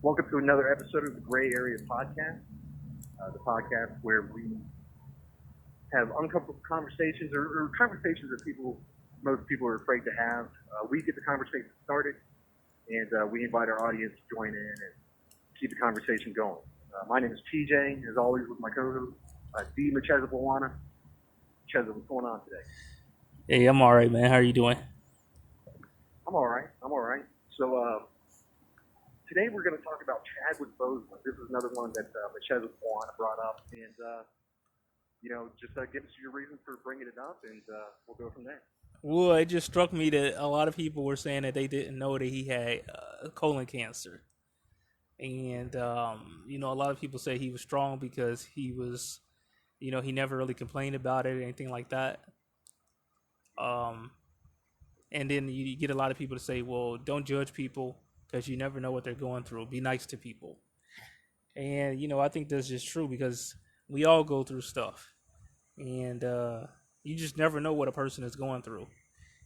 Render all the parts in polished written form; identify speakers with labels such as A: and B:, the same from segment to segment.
A: Welcome to another episode of the Gray Area Podcast, the podcast where we have uncomfortable conversations or conversations that most people are afraid to have. We get the conversation started, and we invite our audience to join in and keep the conversation going. My name is TJ, as always, with my co-host, Mchezo Bwana. Mchezo, what's going on today?
B: Hey, I'm all right, man. How are you doing?
A: I'm all right. So today we're going to talk about Chadwick Boseman. This is another one that Mchezo Bwana brought up, and just give us your reason for bringing it up, and we'll go from there.
B: Well, it just struck me that a lot of people were saying that they didn't know that he had colon cancer, and a lot of people say he was strong because he was, he never really complained about it or anything like that. And then you get a lot of people to say, well, don't judge people because you never know what they're going through. Be nice to people. And, I think that's just true because we all go through stuff. And you just never know what a person is going through.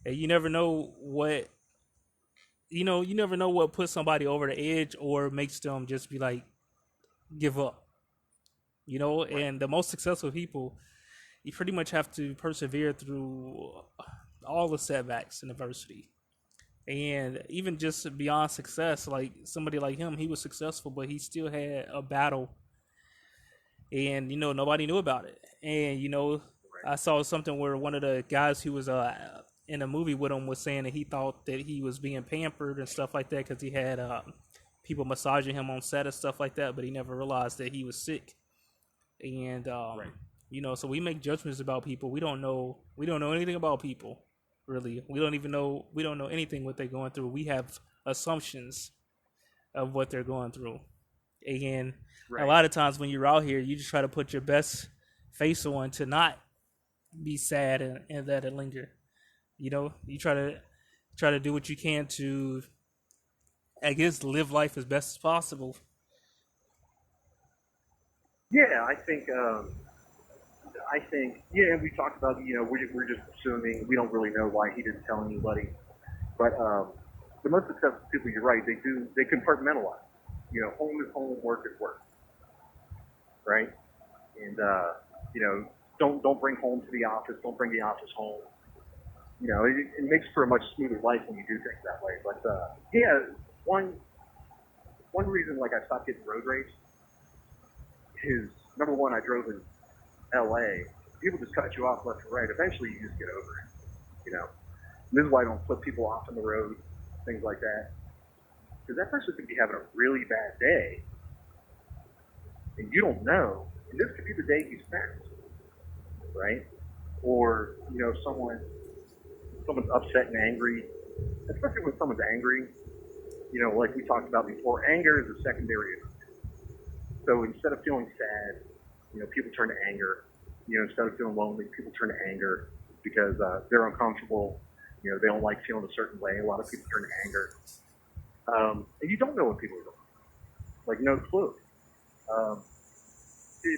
B: And you never know what, you never know what puts somebody over the edge or makes them just be like, give up.
A: Right.
B: And the most successful people, you pretty much have to persevere through all the setbacks and adversity. And even just beyond success, like somebody like him, he was successful, but he still had a battle, and nobody knew about it. And
A: Right.
B: I saw something where one of the guys who was in a movie with him was saying that he thought that he was being pampered and stuff like that because he had people massaging him on set and stuff like that, but he never realized that he was sick. And
A: Right.
B: So we make judgments about people. We don't know anything about people. Really, we don't know anything what they're going through. We have assumptions of what they're going through. And a
A: Right.
B: lot of times when you're out here, you just try to put your best face on to not be sad and let it linger. You try to do what you can to, I guess, live life as best as possible.
A: Yeah, yeah, and we talked about, we're just assuming, we don't really know why he didn't tell anybody. But the most successful people, you're right, they compartmentalize. Home is home, work is work, right? And don't bring home to the office, don't bring the office home. It makes for a much smoother life when you do things that way. But yeah, one reason like I stopped getting road rage is, number one, I drove in LA. People just cut you off left and right. Eventually, you just get over it. This is why I don't put people off on the road, things like that, because that person could be having a really bad day, and you don't know. And this could be the day he spent, right? Or someone's upset and angry, especially when someone's angry. Like we talked about before, anger is a secondary emotion. So instead of feeling sad, people turn to anger. Instead of feeling lonely, people turn to anger because they're uncomfortable. They don't like feeling a certain way. A lot of people turn to anger. And you don't know what people are going through. Like, no clue.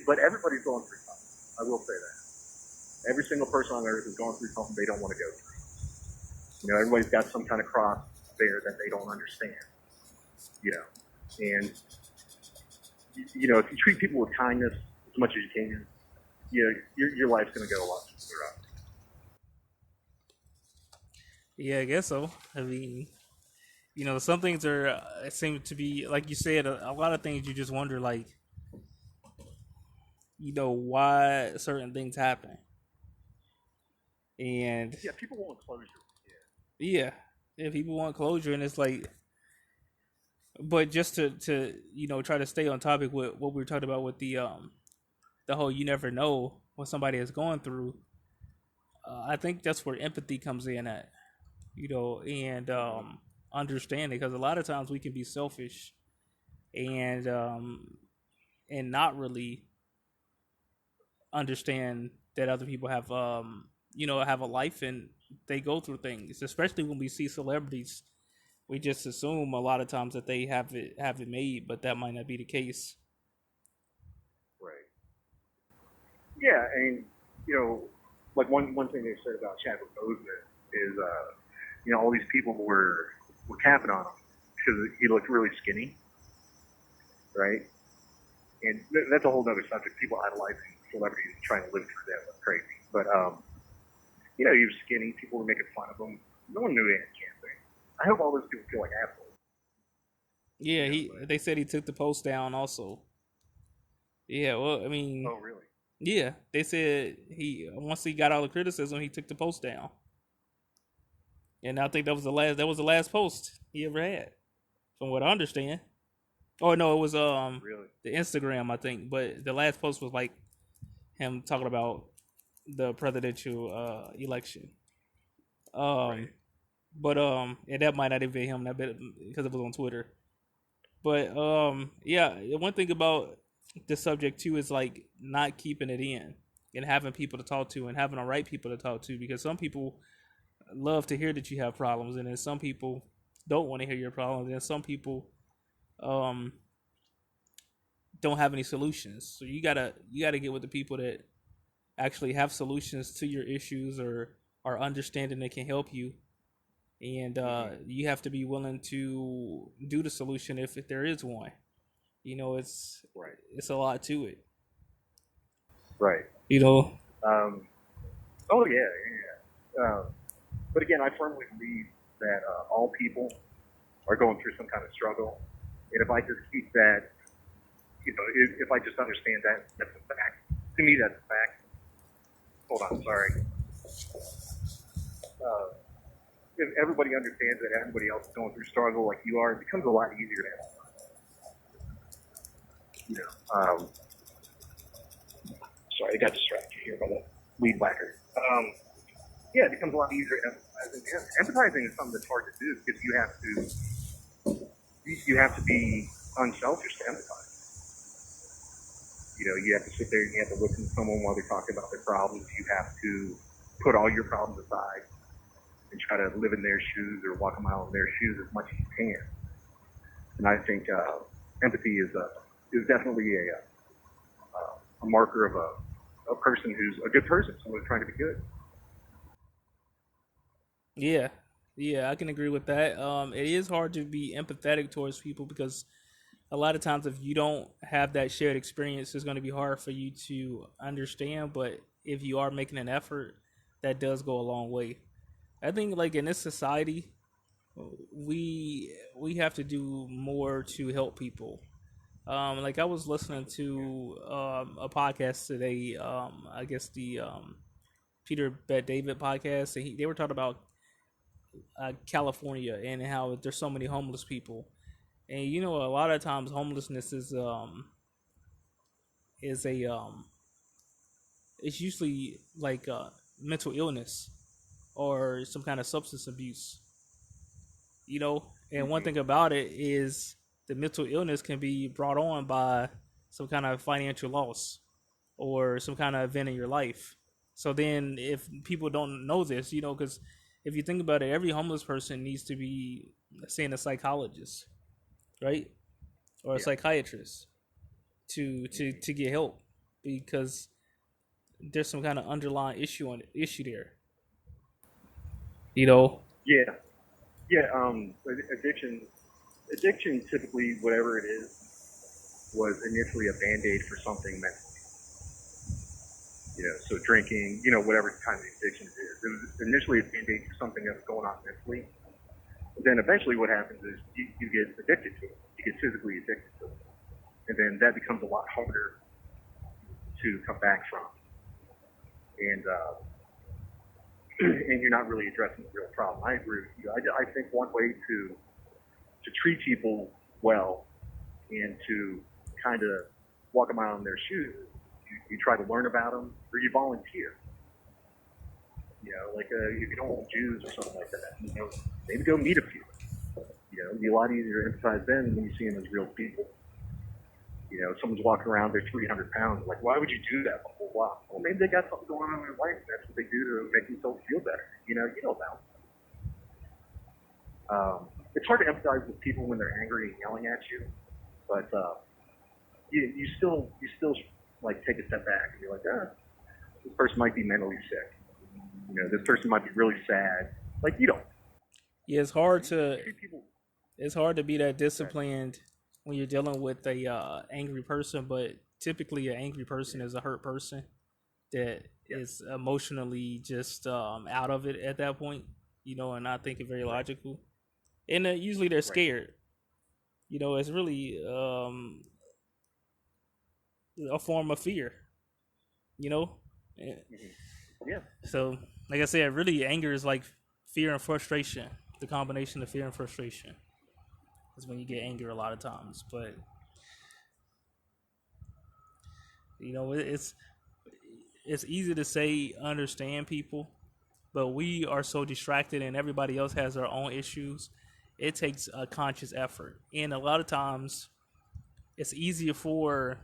A: But everybody's going through something. I will say that. Every single person on earth is going through something they don't want to go through. Everybody's got some kind of cross there that they don't understand. And if you treat people with kindness as much as you can, your life's going to go a lot smoother.
B: Yeah, I guess so. I mean, some things are seem to be like you said. A lot of things you just wonder, like, why certain things happen. And
A: Yeah, people want closure.
B: yeah, people want closure, and it's like, but just to try to stay on topic with what we were talking about with the whole you never know what somebody is going through. I think that's where empathy comes in at, and understanding, because a lot of times we can be selfish and not really understand that other people have have a life and they go through things, especially when we see celebrities. We just assume a lot of times that they have it made, but that might not be the case.
A: Right. Yeah, and like one thing they said about Chadwick Boseman is, all these people were capping on him because he looked really skinny. right? And that's a whole other subject. People idolizing celebrities and trying to live through them. That's crazy. But you know, he was skinny. People were making fun of him. No one knew he had cancer. I hope all those people feel like assholes. You
B: Yeah,
A: know,
B: he
A: but
B: they said he took the post down also. Yeah, well, I mean,
A: oh really?
B: yeah, they said he once he got all the criticism, he took the post down, and I think that was the last post he ever had, from what I understand. Oh no, it was
A: Really?
B: the Instagram, I think, but the last post was like him talking about the presidential election.
A: Right.
B: Um, but and that might not have been him that bit because it was on Twitter. But yeah, one thing about the subject too is like not keeping it in and having people to talk to and having the right people to talk to, because some people love to hear that you have problems, and then some people don't want to hear your problems, and some people um don't have any solutions. So you gotta get with the people that actually have solutions to your issues or are understanding that can help you, and
A: Mm-hmm.
B: you have to be willing to do the solution if there is one. You know,
A: Right.
B: it's a lot to it.
A: Right.
B: You know,
A: Um, oh yeah, yeah. But again, I firmly believe that all people are going through some kind of struggle, and if I just keep that, you know, if I just understand that that's a fact. To me, that's a fact. Hold on, sorry. Uh, if everybody understands that everybody else is going through struggle like you are, it becomes a lot easier to, you know. Sorry, I got distracted here by the weed whacker. Yeah, it becomes a lot easier to empathize. And empathizing is something that's hard to do because you have to be unselfish to empathize. You know, you have to sit there and you have to listen to someone while they're talking about their problems. You have to put all your problems aside and try to live in their shoes or walk a mile in their shoes as much as you can. And I think empathy is definitely a marker of a person who's a good person, someone who's trying to be good.
B: yeah, yeah, I can agree with that. It is hard to be empathetic towards people because a lot of times if you don't have that shared experience, it's going to be hard for you to understand. But if you are making an effort, that does go a long way. I think like in this society, we have to do more to help people. Like I was listening to a podcast today. I guess the Peter Bet David podcast, and they were talking about California and how there's so many homeless people. And you know, a lot of times homelessness is a it's usually like mental illness or some kind of substance abuse. You know, and one
A: Mm-hmm.
B: thing about it is the mental illness can be brought on by some kind of financial loss or some kind of event in your life. So then, if people don't know this, you know, because if you think about it, every homeless person needs to be seeing a psychologist, right, or a
A: Yeah.
B: psychiatrist to to
A: Mm-hmm.
B: to get help because there's some kind of underlying issue there. You know.
A: Yeah. Yeah. Addiction typically, whatever it is, was initially a band aid for something mental. You know, so drinking, you know, whatever kind of addiction it is. It was initially a band aid for something that was going on mentally. But then eventually what happens is you get addicted to it. You get physically addicted to it. And then that becomes a lot harder to come back from. And, and you're not really addressing the real problem. I agree with you. I think one way to treat people well and to kind of walk them out in their shoes, you try to learn about them or you volunteer. You know, like if you don't want Jews or something like that, you know, maybe go meet a few. You know, it'd be a lot easier to empathize them when you see them as real people. You know, someone's walking around, they're 300 pounds. Like, why would you do that? Blah, blah, blah. Well, maybe they got something going on in their life. That's what they do to make themselves feel better. You don't know. It's hard to empathize with people when they're angry and yelling at you, but you still like take a step back and be like, this person might be mentally sick. You know, this person might be really sad. Like, you don't.
B: Yeah,
A: You treat people.
B: it's hard to be that
A: Right.
B: disciplined when you're dealing with a angry person, but typically an angry person is a hurt person that
A: Yeah.
B: is emotionally just out of it at that point, and not thinking very
A: Right.
B: logical. And usually they're
A: Right.
B: scared. It's really a form of fear. You know, Eh,
A: Yeah.
B: so like I said, really anger is like fear and frustration. The combination of fear and frustration is when you get angry a lot of times. But it's easy to say understand people, but we are so distracted and everybody else has their own issues. It takes a conscious effort, and a lot of times it's easier for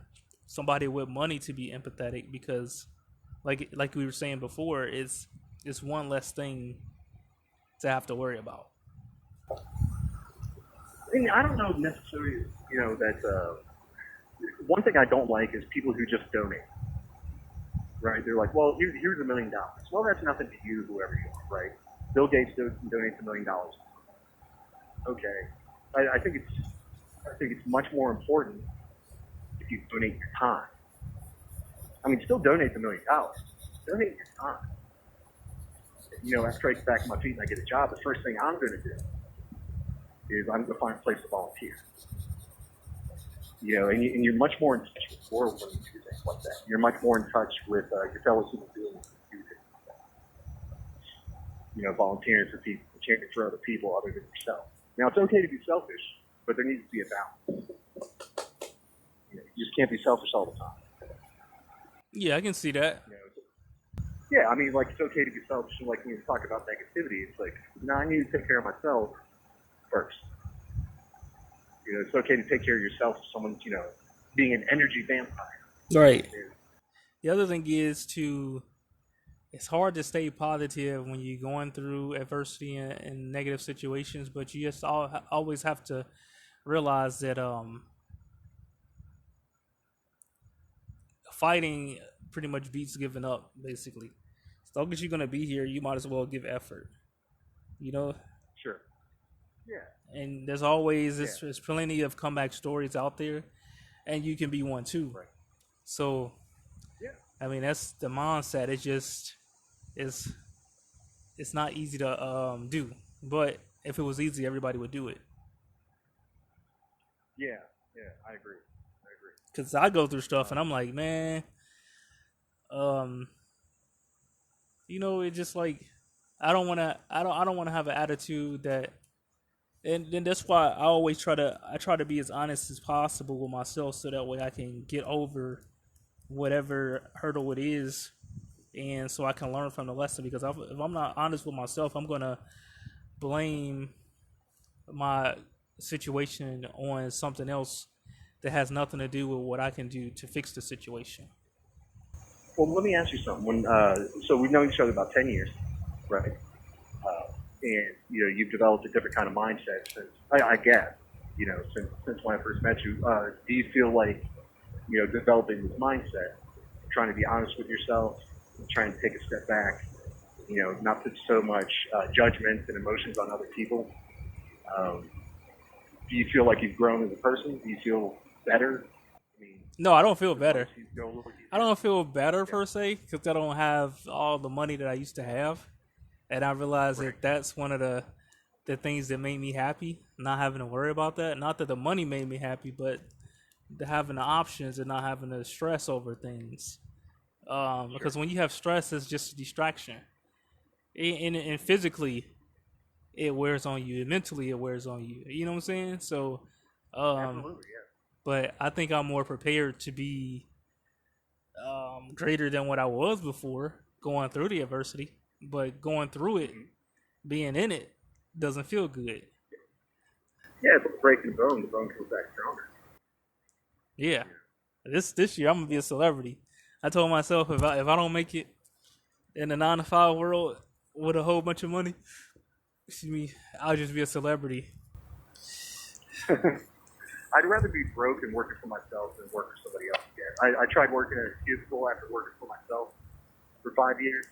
B: somebody with money to be empathetic because, like we were saying before, it's one less thing to have to worry about.
A: I mean, I don't know necessarily, that one thing I don't like is people who just donate, right? They're like, well, here's $1 million. Well, that's nothing to you, whoever you are, right? Bill Gates donates $1 million. Okay, I think it's much more important if you donate your time. I mean, still donate the $1 million. Donate your time. After I get back on my feet and I get a job, the first thing I'm going to do is I'm going to find a place to volunteer. And you're much more in touch with the world when you do things like that. You're much more in touch with your fellow human beings when you do things like that. Volunteering for people, caring for other people other than yourself. Now, it's okay to be selfish, but there needs to be a balance. You just can't be selfish all the time.
B: Yeah, I can see that.
A: Yeah, I mean, like, it's okay to be selfish, and like when you talk about negativity, it's like, no, I need to take care of myself first. It's okay to take care of yourself if someone's, being an energy vampire.
B: Right.
A: And,
B: The other thing is it's hard to stay positive when you're going through adversity and negative situations, but you just always have to realize that fighting pretty much beats giving up, basically. As long as you're gonna be here, you might as well give effort. You know,
A: sure. Yeah.
B: and
A: Yeah.
B: there's plenty of comeback stories out there, and you can be one too.
A: Right.
B: So
A: Yeah.
B: I mean, that's the mindset. It's it's not easy to do, but if it was easy, everybody would do it.
A: Yeah. Yeah. I agree. I agree.
B: Cause I go through stuff and
A: Um,
B: I'm like, man, um, it just like I don't want to have an attitude that, and then that's why I try to be as honest as possible with myself so that way I can get over whatever hurdle it is, and so I can learn from the lesson. Because if I'm not honest with myself, I'm gonna blame my situation on something else that has nothing to do with what I can do to fix the situation.
A: well, let me ask you something. So we've known each other about 10 years, right? And you've developed a different kind of mindset since I guess since when I first met you. Do you feel like developing this mindset, trying to be honest with yourself, trying to take a step back, not put so much judgment and emotions on other people? Um, do you feel like you've grown as a person? Do you feel better? I mean,
B: No, I don't feel
A: as much
B: better.
A: as you go a little
B: I
A: deeper.
B: don't feel better
A: Yeah.
B: per se because I don't have all the money that I used to have, and I realize
A: Right.
B: that that's one of the things that made me happy. Not having to worry about that. Not that the money made me happy, but the having the options and not having to stress over things.
A: Sure.
B: Because when you have stress, it's just a distraction, and physically it wears on you, and mentally it wears on you. You know what I'm saying? So, um,
A: Absolutely. Yeah.
B: but I think I'm more prepared to be greater than what I was before going through the adversity. But going through it,
A: Hmm.
B: being in it, doesn't feel good.
A: Yeah. It's like breaking the bone comes back stronger.
B: Yeah,
A: Yeah.
B: this year I'm gonna be a celebrity. I told myself if I don't make it in the 9 to 5 world with a whole bunch of money, excuse me, I'll just be a celebrity.
A: I'd rather be broke and working for myself than work for somebody else again. I tried working at a cubicle after working for myself for 5 years,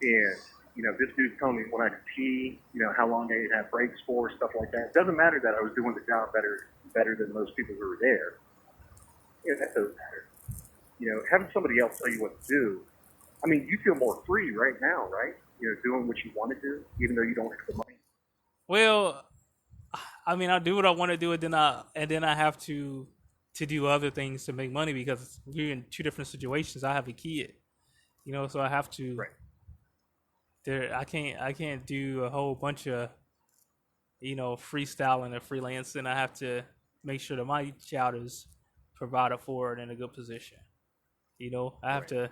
A: and this dude told me when I could pee, how long I'd have breaks for, stuff like that. It doesn't matter that I was doing the job better better than most people who are there. That doesn't matter. Having somebody else tell you what to do. I mean, you feel more free right now, right? Doing what you want to do, even though you don't have the money.
B: Well, I mean, I do what I want to do, and then I have to do other things to make money because we're in two different situations. I have a kid, so I have to.
A: Right.
B: There, I can't do a whole bunch of freestyling or freelancing. I have to make sure that my child is provided for and in a good position. I have
A: Right.
B: to,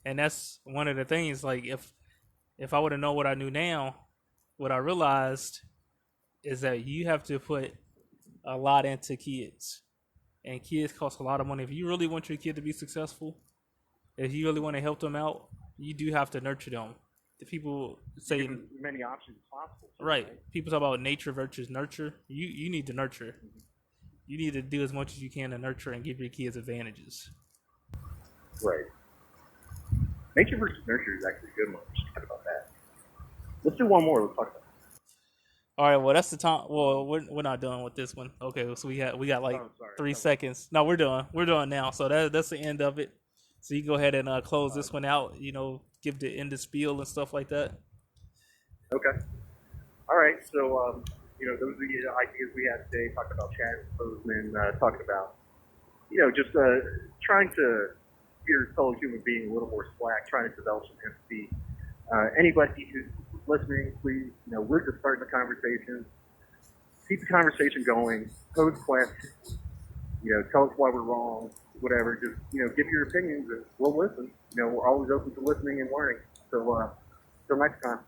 B: and that's one of the things. Like if I would have known what I knew now, what I realized is that you have to put a lot into kids, and kids cost a lot of money. If you really want your kid to be successful, if you really want to help them out, you do have to nurture them. The people
A: You
B: say
A: give as many options as possible.
B: right. People talk about nature versus nurture. You need to nurture. You need to do as much as you can to nurture and give your kids advantages.
A: Right. Nature versus nurture is actually a good one. We should talk about that. Let's do one more. Let's talk about
B: All right. Well, that's the time. Well, we're not done with this one. Okay. So we got like
A: Oh, sorry.
B: 3 seconds. No, we're done. We're done now. So that's the end of it. So you go ahead and close this one out. Give the end of spiel and stuff like that.
A: Okay. All right. So, those are the ideas we had today. Talking about Chad Boseman, talking about, just trying to be your fellow human being a little more slack, trying to develop some empathy. Anybody who's listening, please, we're just starting the conversation. Keep the conversation going. Pose questions. Tell us why we're wrong. Whatever. Just, give your opinions and we'll listen. We're always open to listening and learning. So, till next time.